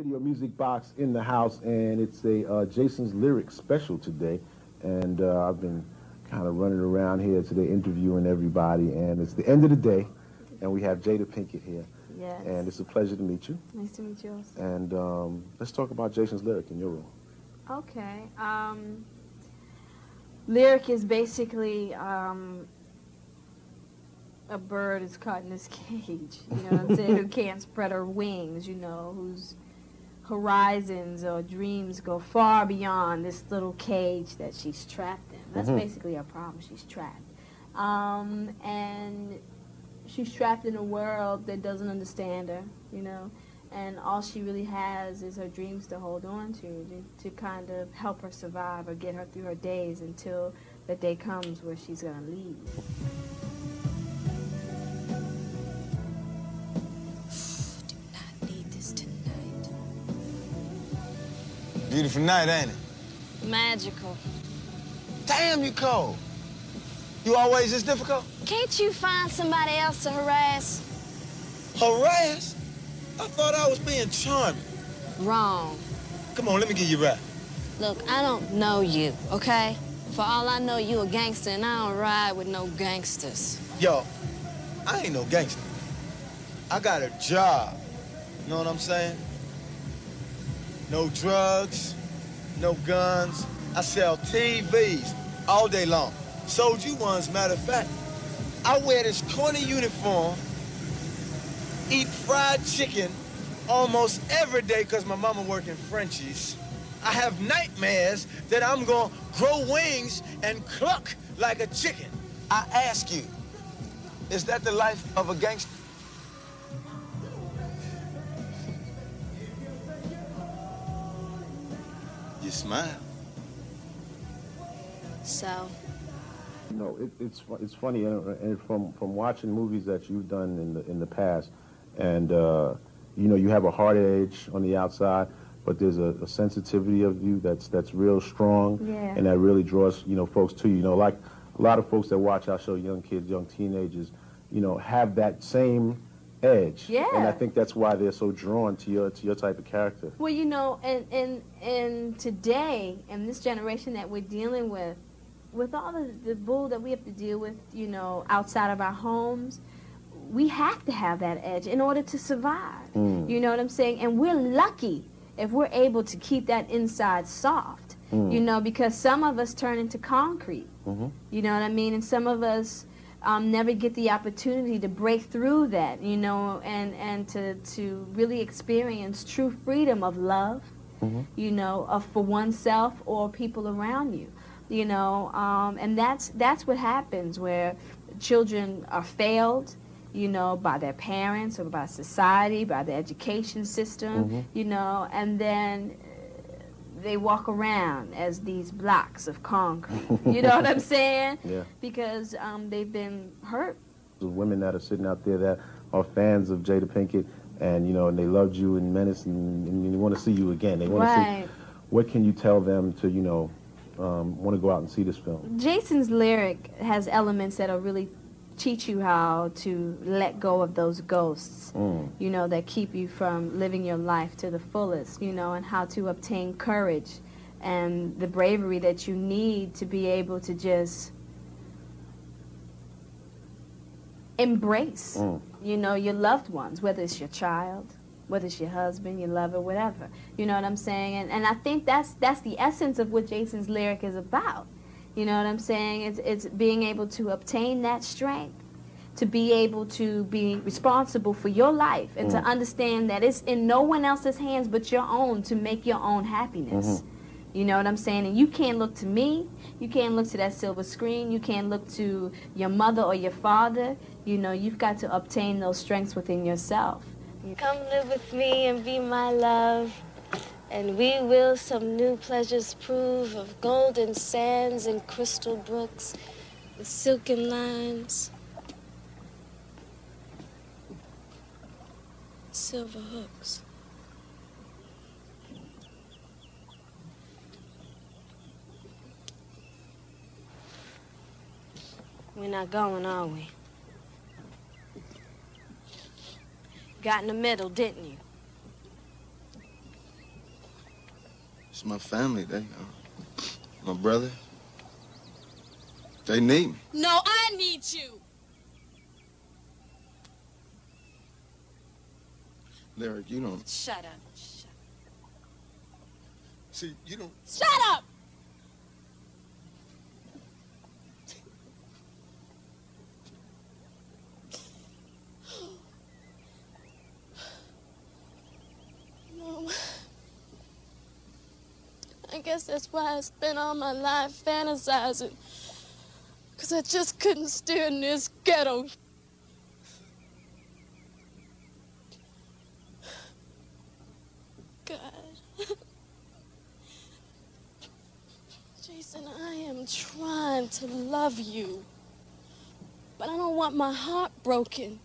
Video Music Box in the house, and it's a Jason's Lyrics special today. And I've been kind of running around here today interviewing everybody, and it's the end of the day, and we have Jada Pinkett here. Yes. And it's a pleasure to meet you. Nice to meet you also. And let's talk about Jason's Lyric in your role. Okay. Lyric is basically a bird is caught in this cage, you know what I'm saying, who can't spread her wings, you know, whose horizons or dreams go far beyond this little cage that she's trapped in. That's basically her problem. She's trapped. And she's trapped in a world that doesn't understand her, you know, and all she really has is her dreams to hold on to kind of help her survive or get her through her days until the day comes where she's going to leave. Beautiful night, ain't it? Magical. Damn, you cold. You always this difficult? Can't you find somebody else to harass? Harass? I thought I was being charming. Wrong. Come on, let me give you a rap. Look, I don't know you, okay? For all I know, you a gangster, and I don't ride with no gangsters. Yo, I ain't no gangster. I got a job. You know what I'm saying? No drugs, no guns. I sell TVs all day long. Sold you ones, matter of fact. I wear this corny uniform, eat fried chicken almost every day because my mama work in Frenchies. I have nightmares that I'm gonna grow wings and cluck like a chicken. I ask you, is that the life of a gangster? You smile. So? You know, it's funny, and from watching movies that you've done in the past, and you know, you have a hard edge on the outside, but there's a sensitivity of you that's real strong, yeah, and that really draws, you know, folks to you. You know, like a lot of folks that watch our show, young kids, young teenagers, you know, have that same edge. Yeah. And I think that's why they're so drawn to your type of character. Well, you know, and today, in this generation that we're dealing with all the bull that we have to deal with, you know, outside of our homes, we have to have that edge in order to survive. You know what I'm saying? And we're lucky if we're able to keep that inside soft, you know, because some of us turn into concrete. You know what I mean? And some of us never get the opportunity to break through that, you know, and to really experience true freedom of love, you know, for oneself or people around you, you know, and that's what happens where children are failed, you know, by their parents or by society, by the education system, you know, and then they walk around as these blocks of concrete. You know what I'm saying? Yeah. Because they've been hurt. The women that are sitting out there that are fans of Jada Pinkett, and you know, and they loved you in Menace, and you want to see you again. They want to see. What can you tell them to, you know, want to go out and see this film? Jason's Lyric has elements that'll really teach you how to let go of those ghosts, you know, that keep you from living your life to the fullest, you know, and how to obtain courage and the bravery that you need to be able to just embrace, you know, your loved ones, whether it's your child, whether it's your husband, your lover, whatever. You know what I'm saying? And I think that's the essence of what Jason's Lyric is about. You know what I'm saying? It's being able to obtain that strength, to be able to be responsible for your life, and to understand that it's in no one else's hands but your own to make your own happiness. You know what I'm saying? And you can't look to me, you can't look to that silver screen, you can't look to your mother or your father. You know, you've got to obtain those strengths within yourself. Come live with me and be my love, and we will some new pleasures prove of golden sands and crystal brooks with silken lines, silver hooks. We're not going, are we? Got in the middle, didn't you? It's my family. My brother. They need me. No, I need you. Lyric, you don't... Shut up. Shut up. See, you don't... Shut up! Mom, I guess that's why I spent all my life fantasizing. Because I just couldn't stay in this ghetto. God. Jason, I am trying to love you. But I don't want my heart broken.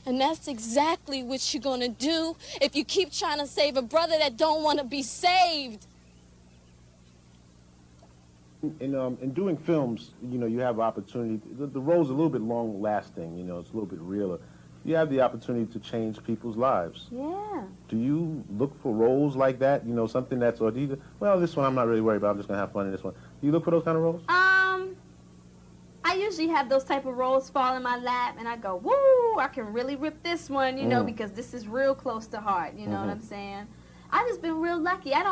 And that's exactly what you're gonna do if you keep trying to save a brother that don't want to be saved. In doing films, you have opportunity. The role's a little bit long-lasting. It's a little bit realer. You have the opportunity to change people's lives. Yeah. Do you look for roles like that? Something that's, or do you, well, this one I'm not really worried about. I'm just gonna have fun in this one. Do you look for those kind of roles? I usually have those type of roles fall in my lap, and I go, woo, I can really rip this one, because this is real close to heart. You know what I'm saying? I've just been real lucky. I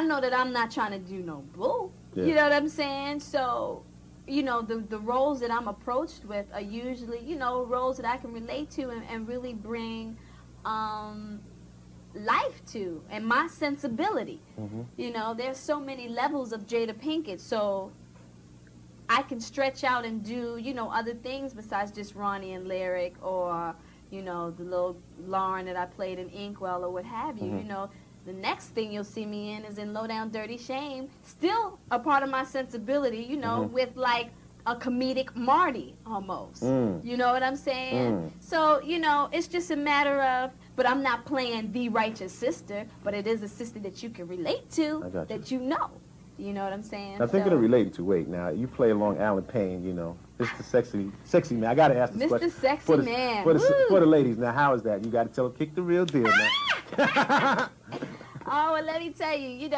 know that I'm not trying to do no bull. Yeah. You know what I'm saying? So, the roles that I'm approached with are usually, roles that I can relate to and really bring life to and my sensibility. There's so many levels of Jada Pinkett, so I can stretch out and do, other things besides just Ronnie and Lyric or, the little Lauren that I played in Inkwell or what have you, The next thing you'll see me in is in Low Down Dirty Shame, still a part of my sensibility, with like a comedic Marty almost. You know what I'm saying? So, it's just a matter of, but I'm not playing the righteous sister, but it is a sister that you can relate to, that you know. You know what I'm saying? Now, thinking of relating to, wait, now, you play along Alan Payne, Mr. Sexy man. I got to ask this question. Mr. Sexy Man. For the ladies, now, how is that? You got to tell them, kick the real deal, man. Oh, well, let me tell you,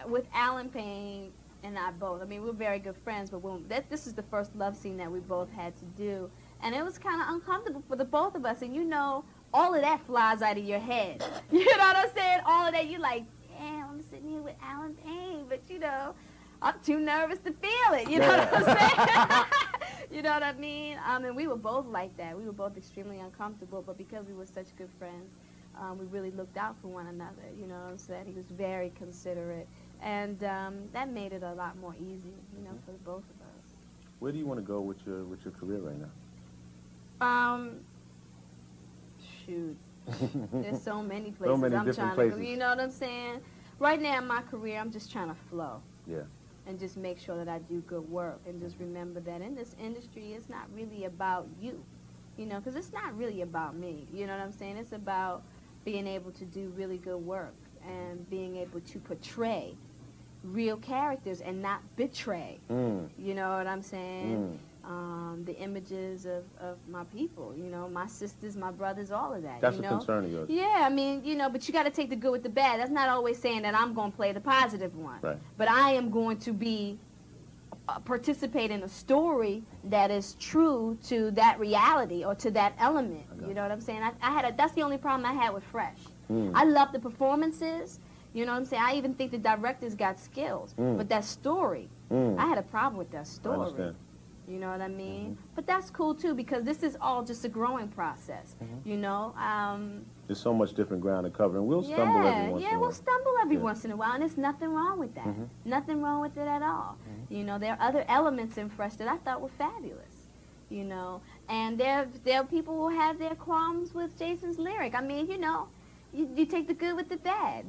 with Alan Payne and I both, we're very good friends, but this is the first love scene that we both had to do, and it was kind of uncomfortable for the both of us, and all of that flies out of your head. You know what I'm saying? All of that, you're like, damn, I'm sitting here with Alan Payne, but I'm too nervous to feel it. You know what I'm saying? You know what I mean? And we were both like that. We were both extremely uncomfortable, but because we were such good friends, we really looked out for one another. You know what I'm saying? He was very considerate, and that made it a lot more easy, for the both of us. Where do you want to go with your career right now? Shoot. There's so many places so many I'm different trying places. to go. You know what I'm saying? Right now in my career, I'm just trying to flow. Yeah. And just make sure that I do good work. And just remember that in this industry, it's not really about you. Because it's not really about me. You know what I'm saying? It's about being able to do really good work and being able to portray real characters and not betray. You know what I'm saying? The images of my people, my sisters, my brothers, all of that. That's a concern of yours. Yeah, but you got to take the good with the bad. That's not always saying that I'm going to play the positive one. Right. But I am going to be participate in a story that is true to that reality or to that element. You know what I'm saying? That's the only problem I had with Fresh. I love the performances. You know what I'm saying? I even think the directors got skills. But that story, I had a problem with that story. I understand. You know what I mean? But that's cool, too, because this is all just a growing process, There's so much different ground to cover, and we'll stumble every once in a while. Yeah, we'll stumble every once in a while, and there's nothing wrong with that. Nothing wrong with it at all. There are other elements in Fresh that I thought were fabulous, And there are people who have their qualms with Jason's lyric. You take the good with the bad,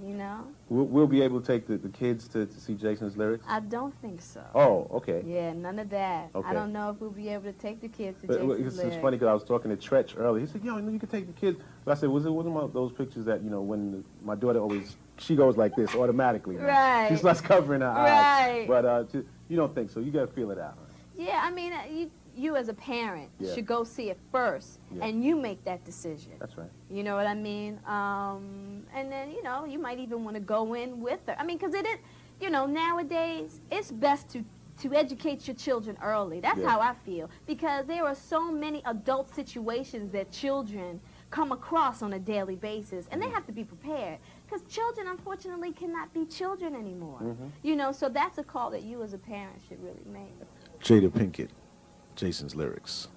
We'll be able to take the kids to see Jason's lyrics? I don't think so. Oh, okay. Yeah, none of that. Okay. I don't know if we'll be able to take the kids to But Jason's lyrics. it's funny because I was talking to Tretch earlier. He said, you can take the kids. But I said, was it one of those pictures that, when my daughter she goes like this automatically. Right. She starts covering her eyes. Right. But you don't think so. You got to feel it out. Yeah, you as a parent Yeah. should go see it first, Yeah. and you make that decision. That's right. You know what I mean? And then, you know, you might even want to go in with her. I mean, because it is, you know, nowadays, it's best to educate your children early. That's Yeah. how I feel. Because there are so many adult situations that children come across on a daily basis, and they have to be prepared. Because children, unfortunately, cannot be children anymore. You know, so that's a call that you as a parent should really make. Jada Pinkett, Jason's lyrics.